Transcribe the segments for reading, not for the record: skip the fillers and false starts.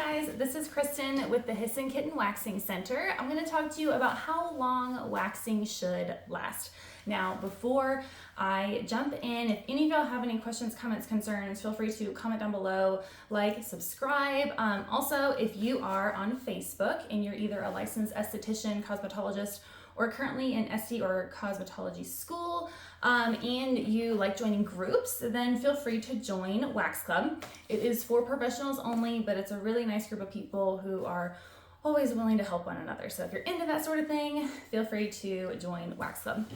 guys, this is Kristen with the Hiss'n Kitten Waxing Center. I'm going to talk to you about how long waxing should last. Now, before I jump in, if any of y'all have any questions, comments, concerns, feel free to comment down below, like, subscribe. Also, if you are on Facebook and you're either a licensed esthetician, cosmetologist, or currently in esty or cosmetology school, and you like joining groups, then feel free to join Wax Club. It is for professionals only, but it's a really nice group of people who are always willing to help one another. So if you're into that sort of thing, feel free to join Wax Club.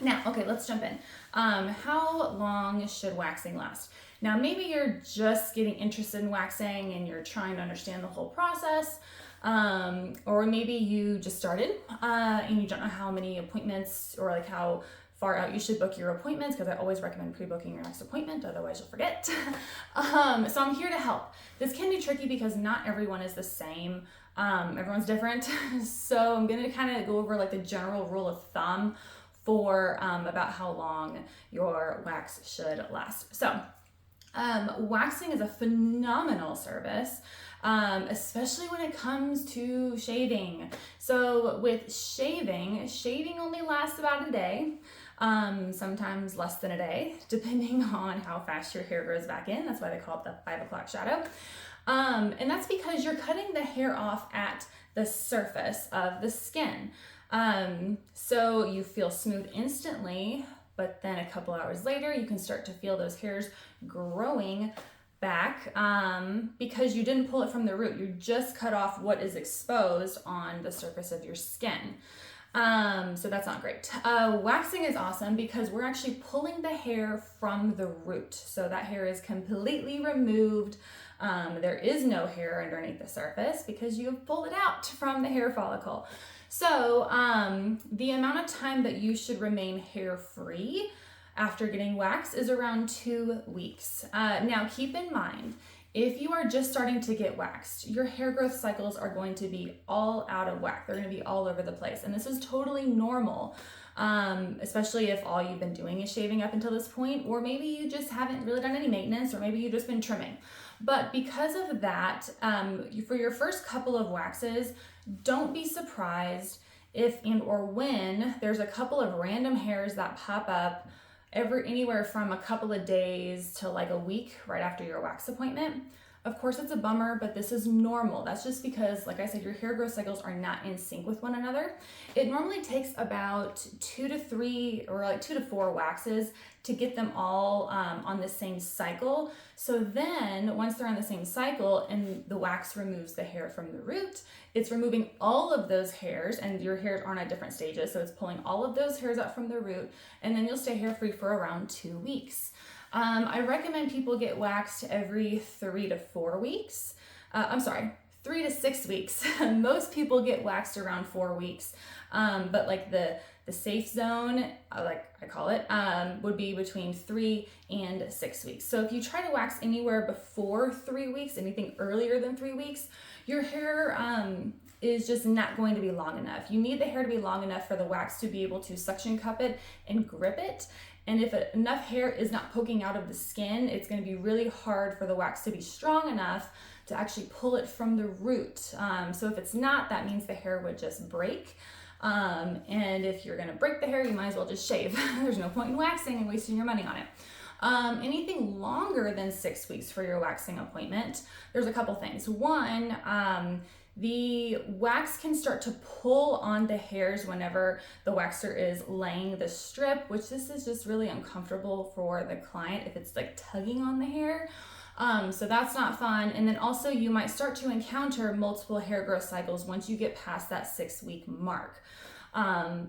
Now, okay, let's jump in. How long should waxing last? Now, maybe you're just getting interested in waxing and you're trying to understand the whole process. Or maybe you just started and you don't know how many appointments or like how far out you should book your appointments, because I always recommend pre-booking your next appointment, otherwise you'll forget. So I'm here to help. This can be tricky because not everyone is the same. Everyone's different. So I'm going to kind of go over like the general rule of thumb for about how long your wax should last. So waxing is a phenomenal service, especially when it comes to shaving. So with shaving only lasts about a day, sometimes less than a day, depending on how fast your hair grows back in. That's why they call it the 5 o'clock shadow. And that's because you're cutting the hair off at the surface of the skin. So you feel smooth instantly, but then a couple hours later, you can start to feel those hairs growing back because you didn't pull it from the root. You just cut off what is exposed on the surface of your skin. So that's not great. Waxing is awesome because we're actually pulling the hair from the root. So that hair is completely removed. There is no hair underneath the surface because you have pulled it out from the hair follicle. So the amount of time that you should remain hair-free after getting waxed is around 2 weeks. Now keep in mind, if you are just starting to get waxed, your hair growth cycles are going to be all out of whack. They're going to be all over the place. And this is totally normal, especially if all you've been doing is shaving up until this point, or maybe you just haven't really done any maintenance, or maybe you've just been trimming. But because of that, for your first couple of waxes, don't be surprised if and or when there's a couple of random hairs that pop up anywhere from a couple of days to like a week right after your wax appointment. Of course, it's a bummer, but this is normal. That's just because, like I said, your hair growth cycles are not in sync with one another. It normally takes about 2 to 3 or like 2 to 4 waxes to get them all on the same cycle. So then once they're on the same cycle and the wax removes the hair from the root, it's removing all of those hairs, and your hairs aren't at different stages. So it's pulling all of those hairs out from the root, and then you'll stay hair free for around 2 weeks. I recommend people get waxed every 3 to 4 weeks. 3 to 6 weeks. Most people get waxed around 4 weeks. But like the safe zone, like I call it, would be between 3 and 6 weeks. So if you try to wax anywhere before 3 weeks, anything earlier than 3 weeks, your hair is just not going to be long enough. You need the hair to be long enough for the wax to be able to suction cup it and grip it. And if enough hair is not poking out of the skin, it's going to be really hard for the wax to be strong enough to actually pull it from the root. So if it's not, that means the hair would just break. And if you're going to break the hair, you might as well just shave. There's no point in waxing and wasting your money on it. Anything longer than 6 weeks for your waxing appointment, there's a couple things. One, the wax can start to pull on the hairs whenever the waxer is laying the strip, which this is just really uncomfortable for the client if it's like tugging on the hair. So that's not fun. And then also you might start to encounter multiple hair growth cycles once you get past that 6-week mark.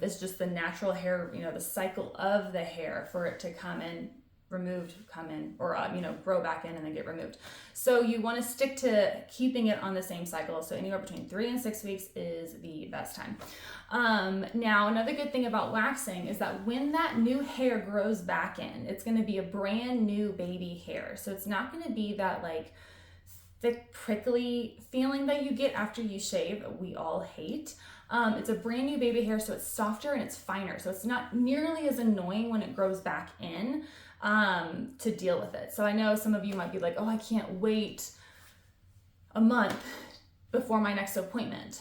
It's just the natural hair, the cycle of the hair for it to come in, removed, come in, or grow back in and then get removed. So you want to stick to keeping it on the same cycle. So anywhere between 3 and 6 weeks is the best time. Now, another good thing about waxing is that when that new hair grows back in, it's going to be a brand new baby hair. So it's not going to be that like thick, prickly feeling that you get after you shave that we all hate. It's a brand new baby hair, so it's softer and it's finer. So it's not nearly as annoying when it grows back in to deal with it. So I know some of you might be like, oh, I can't wait a month before my next appointment.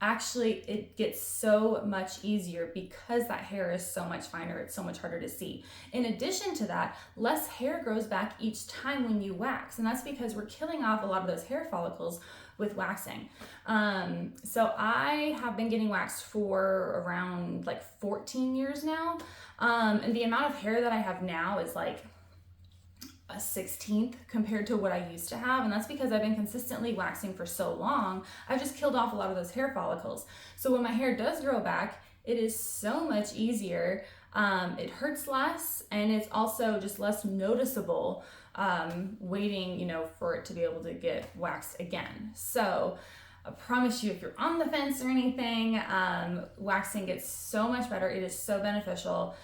Actually, it gets so much easier because that hair is so much finer, it's so much harder to see. In addition to that, less hair grows back each time when you wax, and that's because we're killing off a lot of those hair follicles with waxing. So I have been getting waxed for around like 14 years now, and the amount of hair that I have now is like a 16th compared to what I used to have, and that's because I've been consistently waxing for so long. I've just killed off a lot of those hair follicles. So when my hair does grow back, it is so much easier. It hurts less, and it's also just less noticeable waiting, you know, for it to be able to get waxed again. So I promise you, if you're on the fence or anything, waxing gets so much better. It is so beneficial.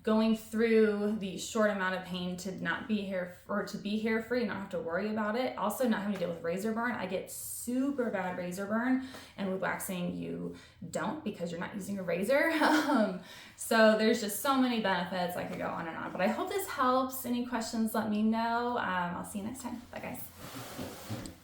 Going through the short amount of pain to not be hair or to be hair free, not have to worry about it. Also, not having to deal with razor burn. I get super bad razor burn, and with waxing you don't, because you're not using a razor. So there's just so many benefits. I could go on and on, but I hope this helps. Any questions, let me know. I'll see you next time. Bye, guys.